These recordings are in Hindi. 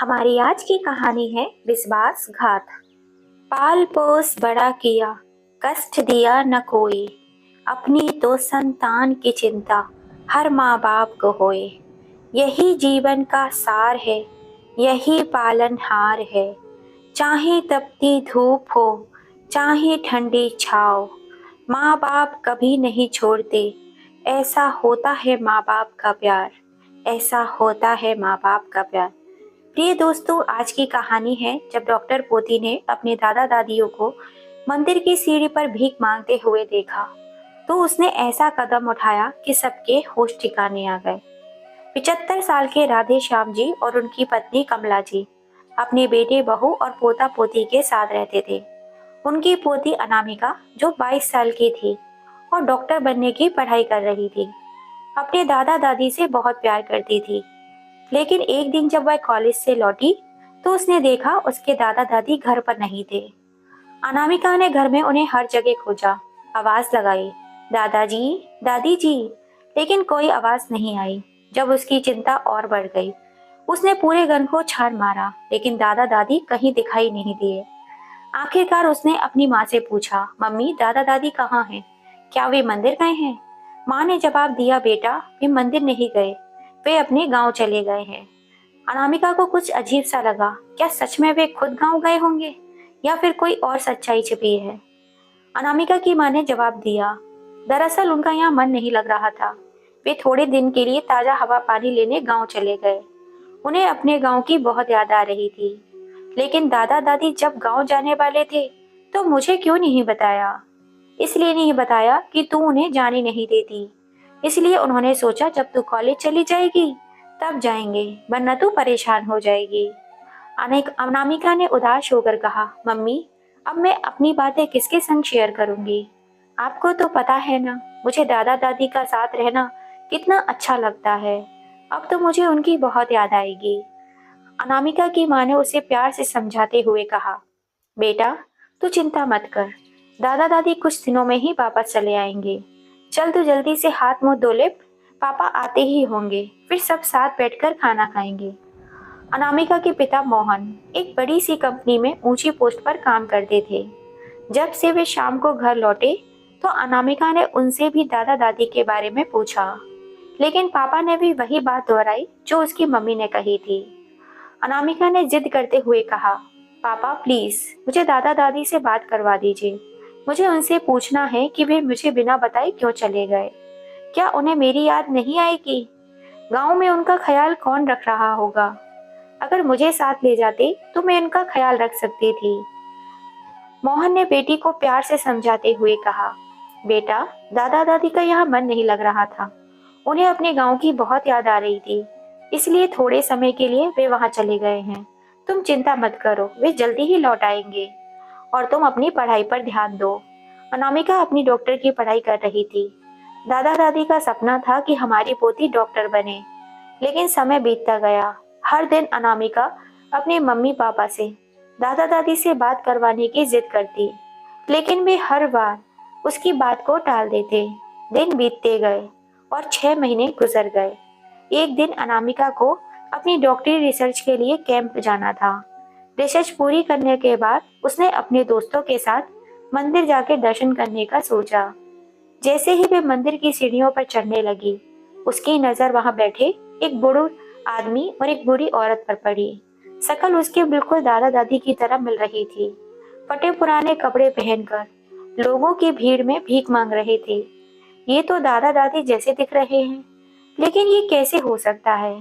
हमारी आज की कहानी है विश्वासघात। पाल पोस बड़ा किया, कष्ट दिया न कोई, अपनी तो संतान की चिंता हर माँ बाप को होए। यही जीवन का सार है, यही पालनहार है। चाहे तपती धूप हो, चाहे ठंडी छाँव, माँ बाप कभी नहीं छोड़ते। ऐसा होता है माँ बाप का प्यार, ऐसा होता है माँ बाप का प्यार। प्रिय दोस्तों, आज की कहानी है जब डॉक्टर पोती ने अपने दादा दादियों को मंदिर की सीढ़ी पर भीख मांगते हुए देखा तो उसने ऐसा कदम उठाया कि सबके होश ठिकाने आ गए। 75 साल के राधे श्याम जी और उनकी पत्नी कमला जी अपने बेटे बहू और पोता पोती के साथ रहते थे। उनकी पोती अनामिका जो 22 साल की थी और डॉक्टर बनने की पढ़ाई कर रही थी, अपने दादा दादी से बहुत प्यार करती थी। लेकिन एक दिन जब वह कॉलेज से लौटी तो उसने देखा उसके दादा दादी घर पर नहीं थे। अनामिका ने घर में उन्हें हर जगह खोजा, आवाज लगाई, दादाजी, दादी जी, लेकिन कोई आवाज नहीं आई। जब उसकी चिंता और बढ़ गई, उसने पूरे घर को छान मारा, लेकिन दादा दादी कहीं दिखाई नहीं दिए। आखिरकार उसने अपनी माँ से पूछा, मम्मी, दादा दादी कहाँ हैं? क्या वे मंदिर गए हैं? माँ ने जवाब दिया, बेटा, वे मंदिर नहीं गए, वे अपने गांव चले गए हैं। अनामिका को कुछ अजीब सा लगा। क्या सच में वे खुद गांव गए होंगे या फिर कोई और सच्चाई छिपी है? अनामिका की माँ ने जवाब दिया, दरअसल उनका यहाँ मन नहीं लग रहा था। वे थोड़े दिन के लिए ताजा हवा पानी लेने गांव चले गए। उन्हें अपने गांव की बहुत याद आ रही थी। लेकिन दादा दादी जब गांव जाने वाले थे तो मुझे क्यों नहीं बताया? इसलिए नहीं बताया कि तू उन्हें जाने नहीं देती। इसलिए उन्होंने सोचा जब तू कॉलेज चली जाएगी तब जाएंगे, वरना तू परेशान हो जाएगी। अनामिका ने उदास होकर कहा, मम्मी, अब मैं अपनी बातें किसके संग शेयर करूंगी? आपको तो पता है ना, मुझे दादा दादी का साथ रहना कितना अच्छा लगता है। अब तो मुझे उनकी बहुत याद आएगी। अनामिका की माँ ने उसे प्यार से समझाते हुए कहा, बेटा, तू चिंता मत कर, दादा दादी कुछ दिनों में ही वापस चले आएंगे। चल तू जल्दी से हाथ मुंह धो ले, पापा आते ही होंगे, फिर सब साथ बैठकर खाना खाएंगे। अनामिका के पिता मोहन एक बड़ी सी कंपनी में ऊंची पोस्ट पर काम करते थे। जब से वे शाम को घर लौटे तो अनामिका ने उनसे भी दादा दादी के बारे में पूछा, लेकिन पापा ने भी वही बात दोहराई जो उसकी मम्मी ने कही थी। अनामिका ने जिद करते हुए कहा, पापा प्लीज मुझे दादा दादी से बात करवा दीजिए। मुझे उनसे पूछना है कि वे मुझे बिना बताए क्यों चले गए। क्या उन्हें मेरी याद नहीं आएगी? गांव में उनका ख्याल कौन रख रहा होगा? अगर मुझे साथ ले जाते तो मैं उनका ख्याल रख सकती थी। मोहन ने बेटी को प्यार से समझाते हुए कहा, बेटा, दादा दादी का यहाँ मन नहीं लग रहा था। उन्हें अपने गांव की बहुत याद आ रही थी, इसलिए थोड़े समय के लिए वे वहां चले गए हैं। तुम चिंता मत करो, वे जल्दी ही लौट आएंगे और तुम अपनी पढ़ाई पर ध्यान दो। अनामिका अपनी डॉक्टर की पढ़ाई कर रही थी। दादा दादी का सपना था कि हमारी पोती डॉक्टर बने, लेकिन समय बीतता गया। हर दिन अनामिका अपने मम्मी पापा से, दादा दादी से बात करवाने की जिद करती, लेकिन वे हर बार उसकी बात को टाल देते। दिन बीतते गए और 6 महीने गुजर गए। एक दिन अनामिका को अपनी डॉक्टरी रिसर्च के लिए कैंप जाना था। रिसर्च पूरी करने के बाद उसने अपने दोस्तों के साथ मंदिर जाकर दर्शन करने का सोचा। जैसे ही वे मंदिर की सीढ़ियों पर चढ़ने लगी, उसकी नजर वहां बैठे एक बूढ़ा आदमी और एक बूढ़ी औरत पर पड़ी। शक्ल उसके बिल्कुल दादा दादी की तरह मिल रही थी। फटे पुराने कपड़े पहनकर लोगों की भीड़ में भीख मांग रहे थे। ये तो दादा दादी जैसे दिख रहे हैं, लेकिन ये कैसे हो सकता है?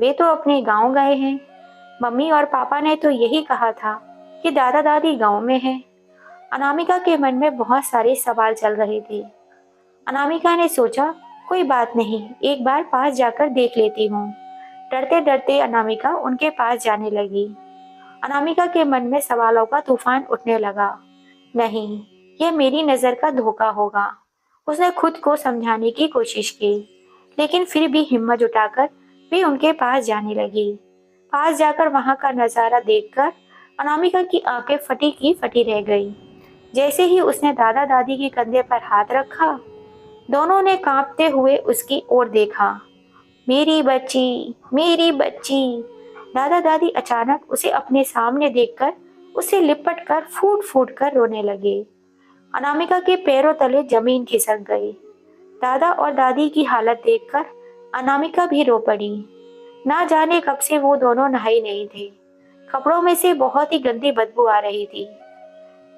वे तो अपने गांव गए हैं। मम्मी और पापा ने तो यही कहा था कि दादा दादी गांव में हैं। अनामिका के मन में बहुत सारे सवाल चल रहे थे। अनामिका ने सोचा, कोई बात नहीं, एक बार पास जाकर देख लेती हूँ। डरते डरते अनामिका उनके पास जाने लगी। अनामिका के मन में सवालों का तूफान उठने लगा। नहीं, यह मेरी नजर का धोखा होगा। उसने खुद को समझाने की कोशिश की, लेकिन फिर भी हिम्मत जुटाकर वे उनके पास जाने लगी। पास जाकर वहां का नजारा देखकर अनामिका की आंखें फटी की फटी रह गई। जैसे ही उसने दादा दादी के कंधे पर हाथ रखा, दोनों ने कांपते हुए उसकी ओर देखा। मेरी बच्ची, मेरी बच्ची, दादा दादी अचानक उसे अपने सामने देखकर उसे लिपट कर फूट फूट कर रोने लगे। अनामिका के पैरों तले जमीन खिसक गई। दादा और दादी की हालत देखकर अनामिका भी रो पड़ी। ना जाने कब से वो दोनों नहाए नहीं थे। कपड़ों में से बहुत ही गंदी बदबू आ रही थी।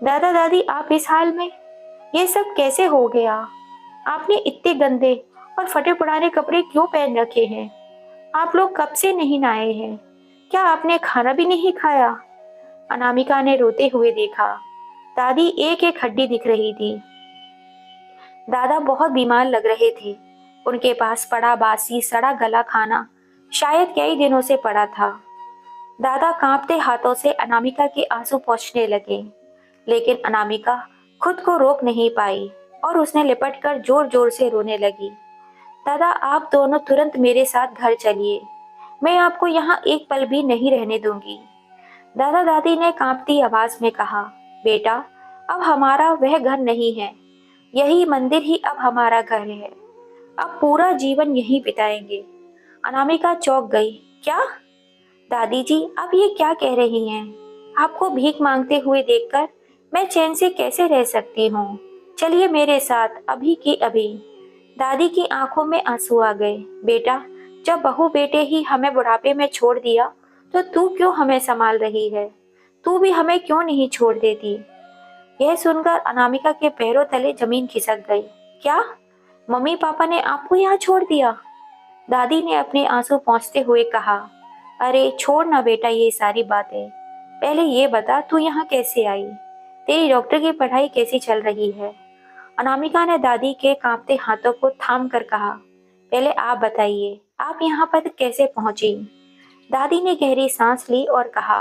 दादा दादी, आप इस हाल में? ये सब कैसे हो गया? आपने इतने गंदे और फटे पुराने कपड़े क्यों पहन रखे हैं? आप लोग कब से नहीं नहाए हैं? क्या आपने खाना भी नहीं खाया? अनामिका ने रोते हुए देखा। दादी एक एक हड्डी दिख रही थी। दादा बहुत बीमार लग रहे थे। उनके पास पड़ा बासी सड़ा गला खाना शायद कई दिनों से पड़ा था। दादा कांपते हाथों से अनामिका के आंसू पोंछने लगे, लेकिन अनामिका खुद को रोक नहीं पाई और उसने लिपट कर जोर जोर से रोने लगी। दादा, आप दोनों तुरंत मेरे साथ घर चलिए। मैं आपको यहाँ एक पल भी नहीं रहने दूंगी। दादा दादी ने कांपती आवाज में कहा। बेटा, अब हमारा वह घर नहीं है। यही मंदिर ही अब हमारा घर है। अब पूरा जीवन यहीं बिताएंगे। अनामिका चौंक गई। क्या? दादी जी, आप ये क्या कह रही हैं? आपको भीख मांगते हुए देखकर मैं चैन से कैसे रह सकती हूँ? चलिए मेरे साथ अभी की अभी। दादी की आंखों में आंसू आ गए। बेटा, जब बहू बेटे ही हमें बुढ़ापे में छोड़ दिया तो तू क्यों हमें संभाल रही है? तू भी हमें क्यों नहीं छोड़ देती? यह सुनकर अनामिका के पैरों तले जमीन खिसक गई। क्या? मम्मी पापा ने आपको यहाँ छोड़ दिया? दादी ने अपने आंसू पोंछते हुए कहा। अरे छोड़ ना बेटा ये सारी बातें। पहले ये बता, तू यहाँ कैसे आई? तेरी डॉक्टर की पढ़ाई कैसी चल रही है? अनामिका ने दादी के कांपते हाथों को थाम कर कहा। पहले आप बताइए, आप यहाँ पर कैसे पहुंची? दादी ने गहरी सांस ली और कहा।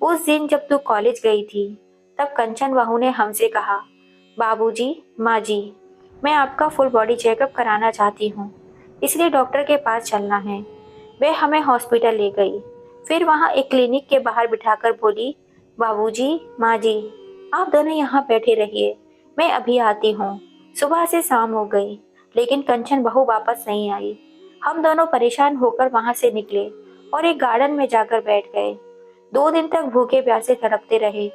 उस दिन जब तू कॉलेज गई थी, तब कंचन बहू ने हमसे कहा, बाबूजी, माँ जी, मैं आपका फुल बॉडी चेकअप कराना चाहती हूँ, इसलिए डॉक्टर के पास चलना है। वे हमें हॉस्पिटल ले गई। फिर वहाँ एक क्लिनिक के बाहर बिठाकर बोली, बाबूजी, माँ जी, आप दोनों यहाँ बैठे रहिए, मैं अभी आती हूँ। सुबह से शाम हो गई, लेकिन कंचन बहू वापस नहीं आई। हम दोनों परेशान होकर वहाँ से निकले और एक गार्डन में जाकर बैठ गए। 2 दिन तक भूखे प्यासे तड़पते रहे।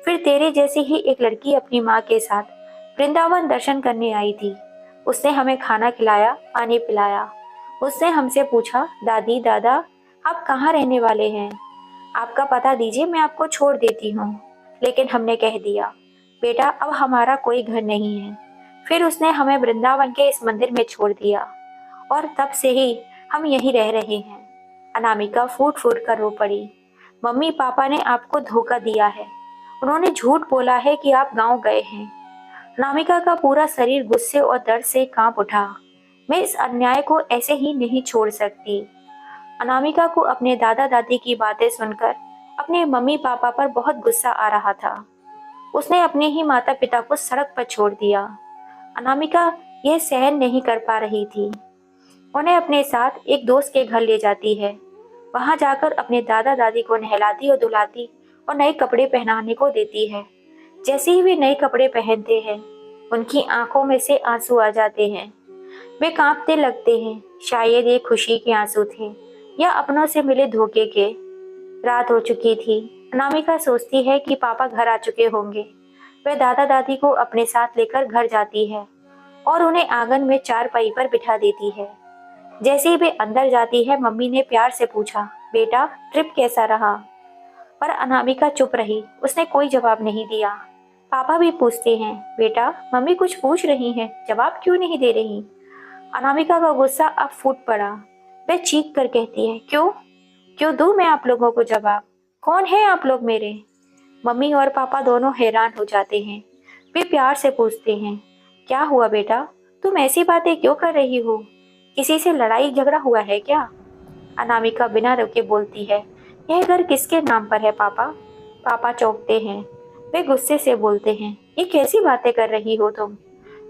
फिर तेरे जैसी ही एक लड़की अपनी माँ के साथ वृंदावन दर्शन करने आई थी। उसने हमें खाना खिलाया, पानी पिलाया। उसने हमसे पूछा, दादी, दादा, आप कहाँ रहने वाले हैं? आपका पता दीजिए, मैं आपको छोड़ देती हूँ। लेकिन हमने कह दिया, बेटा, अब हमारा कोई घर नहीं है। फिर उसने हमें वृंदावन के इस मंदिर में छोड़ दिया और तब से ही हम यहीं रह रहे हैं। अनामिका फूट फूट कर रो पड़ी। मम्मी पापा ने आपको धोखा दिया है। उन्होंने झूठ बोला है कि आप गांव गए हैं। अनामिका का पूरा शरीर गुस्से और दर्द से कांप उठा। मैं इस अन्याय को ऐसे ही नहीं छोड़ सकती। अनामिका को अपने दादा दादी की बातें सुनकर अपने मम्मी पापा पर बहुत गुस्सा आ रहा था। उसने अपने ही माता पिता को सड़क पर छोड़ दिया। अनामिका यह सहन नहीं कर पा रही थी। उन्हें अपने साथ एक दोस्त के घर ले जाती है। वहां जाकर अपने दादा दादी को नहलाती और धुलाती और नए कपड़े पहनाने को देती है। जैसे ही वे नए कपड़े पहनते हैं, उनकी आंखों में से आंसू आ जाते हैं। वे कांपते लगते हैं। शायद ये खुशी के आंसू थे या अपनों से मिले धोखे के। रात हो चुकी थी। अनामिका सोचती है कि पापा घर आ चुके होंगे। वह दादा दादी को अपने साथ लेकर घर जाती है और उन्हें आंगन में चारपाई पर बिठा देती है। जैसे ही वे अंदर जाती है, मम्मी ने प्यार से पूछा, बेटा, ट्रिप कैसा रहा? पर अनामिका चुप रही। उसने कोई जवाब नहीं दिया। पापा भी पूछते हैं, बेटा, मम्मी कुछ पूछ रही हैं, जवाब क्यों नहीं दे रही? अनामिका का गुस्सा अब फूट पड़ा। वह चीख कर कहती है, क्यों क्यों दूं मैं आप लोगों को जवाब? कौन है आप लोग मेरे? मम्मी और पापा दोनों हैरान हो जाते हैं। वे प्यार से पूछते हैं, क्या हुआ बेटा? तुम ऐसी बातें क्यों कर रही हो? किसी से लड़ाई झगड़ा हुआ है क्या? अनामिका बिना रुके बोलती है, यह घर किसके नाम पर है पापा? पापा चौंकते हैं। वे गुस्से से बोलते हैं, ये कैसी बातें कर रही हो तुम?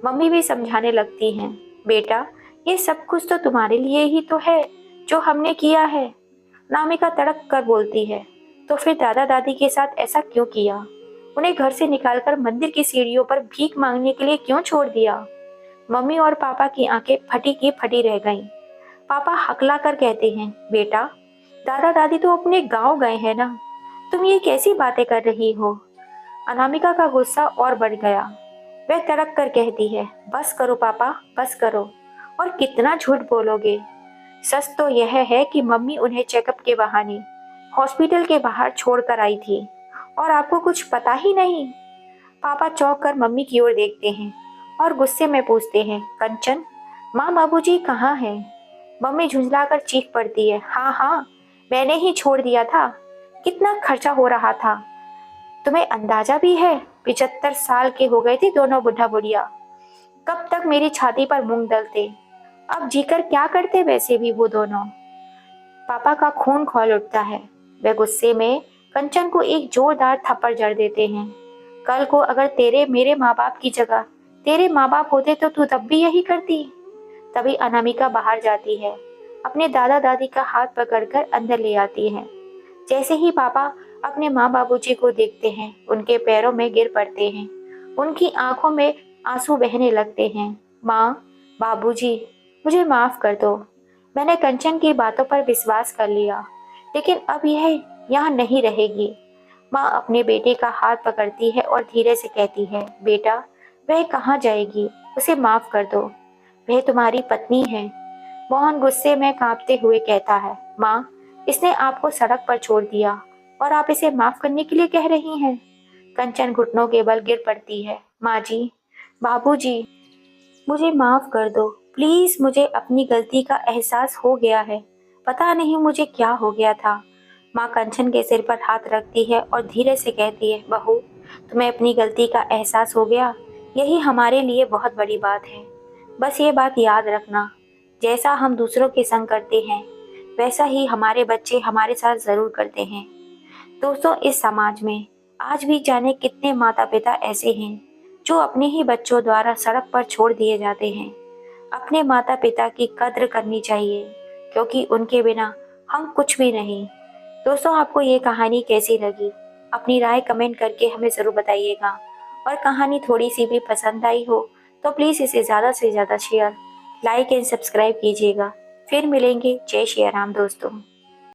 मम्मी भी समझाने लगती हैं, बेटा, ये सब कुछ तो तुम्हारे लिए ही तो है जो हमने किया है। अनामिका तड़क कर बोलती है, तो फिर दादा दादी के साथ ऐसा क्यों किया? उन्हें घर से निकालकर मंदिर की सीढ़ियों पर भीख मांगने के लिए क्यों छोड़ दिया? मम्मी और पापा की आंखें फटी की फटी रह गईं। पापा हकला कर कहते हैं, बेटा, दादा दादी तो अपने गांव गए हैं ना, तुम ये कैसी बातें कर रही हो? अनामिका का गुस्सा और बढ़ गया। वह तड़क कर कहती है, बस करो पापा, बस करो। और कितना झूठ बोलोगे? सच तो यह है कि मम्मी उन्हें चेकअप के बहाने हॉस्पिटल के बाहर छोड़कर आई थी और आपको कुछ पता ही नहीं। पापा चौंक कर मम्मी की ओर देखते हैं और गुस्से में पूछते हैं, कंचन, माँ बाबूजी कहाँ हैं? मम्मी झुंझलाकर चीख पड़ती है, हाँ हाँ, मैंने ही छोड़ दिया था। कितना खर्चा हो रहा था, तुम्हें अंदाजा भी है? 75 साल के हो गए थे दोनों बुढ़ा बुढ़िया। कब तक मेरी छाती पर मूंग दलते? अब जीकर क्या करते वैसे भी वो दोनों? पापा का खून खौल उठता है। वे गुस्से में कंचन को एक जोरदार थप्पड़ जड़ देते हैं। कल को अगर तेरे मेरे माँ बाप की जगह तेरे माँ बाप होते तो तू तब भी यही करती। तभी अनामिका बाहर जाती है, अपने दादा दादी का हाथ पकड़कर अंदर ले आती है। जैसे ही पापा अपने माँ बाबूजी को देखते हैं, उनके पैरों में गिर पड़ते हैं। उनकी आंखों में आंसू बहने लगते हैं। माँ, बाबूजी, मुझे माफ कर दो। मैंने कंचन की बातों पर विश्वास कर लिया, लेकिन अब यह यहाँ नहीं रहेगी। माँ अपने बेटे का हाथ पकड़ती है और धीरे से कहती है, बेटा, वह कहाँ जाएगी? उसे माफ कर दो, वह तुम्हारी पत्नी है। मोहन गुस्से में कांपते हुए कहता है, माँ, इसने आपको सड़क पर छोड़ दिया और आप इसे माफ करने के लिए कह रही हैं? कंचन घुटनों के बल गिर पड़ती है। माँ जी, बाबूजी, मुझे माफ कर दो प्लीज, मुझे अपनी गलती का एहसास हो गया है। पता नहीं मुझे क्या हो गया था। माँ कंचन के सिर पर हाथ रखती है और धीरे से कहती है, बहू, तुम्हें अपनी गलती का एहसास हो गया, यही हमारे लिए बहुत बड़ी बात है। बस ये बात याद रखना, जैसा हम दूसरों के संग करते हैं वैसा ही हमारे बच्चे हमारे साथ जरूर करते हैं। दोस्तों, इस समाज में आज भी जाने कितने माता पिता ऐसे हैं जो अपने ही बच्चों द्वारा सड़क पर छोड़ दिए जाते हैं। अपने माता पिता की कद्र करनी चाहिए, क्योंकि उनके बिना हम कुछ भी नहीं। दोस्तों, आपको ये कहानी कैसी लगी? अपनी राय कमेंट करके हमें ज़रूर बताइएगा। और कहानी थोड़ी सी भी पसंद आई हो तो प्लीज़ इसे ज़्यादा से ज़्यादा शेयर, लाइक एंड सब्सक्राइब कीजिएगा। फिर मिलेंगे। जय श्री राम दोस्तों।